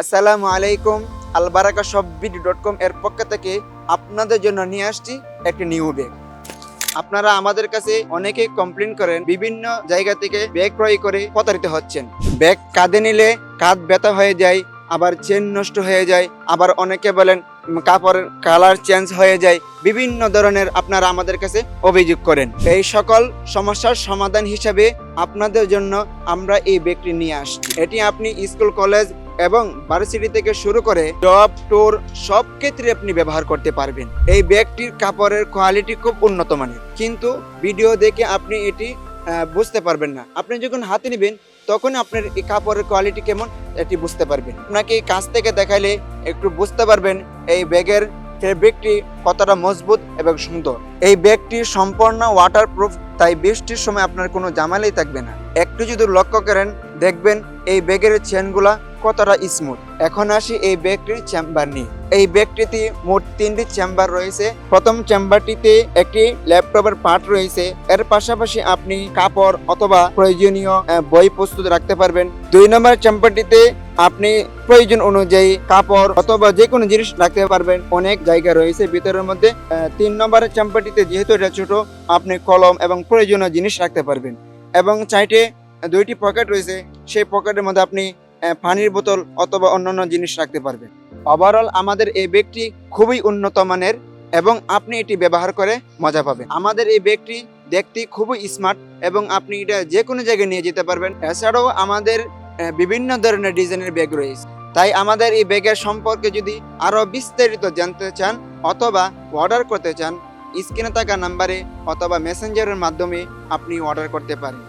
আসসালামু আলাইকুম। albarakashopvid.com এর পক্ষ থেকে আপনাদের জন্য নিয়ে আসছি একটি নিউ ব্যাগ। আপনারা আমাদের কাছে অনেকে কমপ্লেন করেন বিভিন্ন জায়গা থেকে ব্যাগ ক্রয় করে প্রতারিত হচ্ছেন। ব্যাগ কাঁধে নিলে কাঁধ ব্যথা হয়ে যায়, আবার চেন নষ্ট হয়ে যায়, আবার অনেকে বলেন কাপড়ের কালার চেঞ্জ হয়ে যায়। বিভিন্ন ধরনের আপনারা আমাদের কাছে অভিযোগ করেন। এই সকল সমস্যার সমাধান হিসাবে আপনাদের জন্য আমরা এই ব্যাগটি নিয়ে আসছি। এটি আপনি স্কুল, কলেজ এবং ভার্সিটি থেকে শুরু করে জব, ট্যুর সব ক্ষেত্রে আপনি ব্যবহার করতে পারবেন। এই ব্যাগটির কাপড়ের কোয়ালিটি খুব উন্নত মানের, কিন্তু ভিডিও দেখে আপনি এটি বুঝতে পারবেন না। আপনি যখন হাতে নেবেন তখন আপনার এই কাপড়ের কোয়ালিটি কেমন এটি বুঝতে পারবেন। আপনাকে কাছ থেকে দেখাইলে একটু বুঝতে পারবেন এই ব্যাগের ফেব্রিকটি কতটা মজবুত এবং সুন্দর। এই ব্যাগটি সম্পূর্ণ ওয়াটারপ্রুফ, তাই বৃষ্টির সময় আপনার কোনো ঝামেলাই থাকবে না। একটু যদি লক্ষ্য করেন দেখবেন এই ব্যাগের চেনগুলা কতটা স্মুথ। এখন আসি এই ব্যাগটির চেম্বার নিয়ে। এই ব্যাগটিতে মোট 3টি চেম্বার রয়েছে। প্রথম চেম্বারটিতে একটি ল্যাপটপের পার্ট রয়েছে। এর পাশাপাশি আপনি কাপড় অথবা প্রয়োজনীয় বই প্রস্তুত রাখতে পারবেন। 2 নম্বর চেম্বারটিতে আপনি প্রয়োজন অনুযায়ী কাপড় অথবা যে কোনো জিনিস রাখতে পারবেন, অনেক জায়গা রয়েছে ভিতরের মধ্যে। 3 নম্বরের চেম্বারটিতে যেহেতু এটা ছোট, আপনি কলম এবং প্রয়োজনীয় জিনিস রাখতে পারবেন। এবং সাইডে 2টি পকেট রয়েছে, সেই পকেটের মধ্যে আপনি পানির বোতল অথবা অন্যান্য জিনিস রাখতে পারবেন। ওভারঅল আমাদের এই ব্যাগটি খুবই উন্নত মানের এবং আপনি এটি ব্যবহার করে মজা পাবেন। আমাদের এই ব্যাগটি দেখতে খুবই স্মার্ট এবং আপনি এটা যে কোনো জায়গায় নিয়ে যেতে পারবেন। এছাড়াও আমাদের বিভিন্ন ধরনের ডিজাইনের ব্যাগ রয়েছে। তাই আমাদের এই ব্যাগের সম্পর্কে যদি আরো বিস্তারিত জানতে চান অথবা অর্ডার করতে চান, স্ক্রিনে থাকা নাম্বারে অথবা মেসেঞ্জারের মাধ্যমে আপনি অর্ডার করতে পারেন।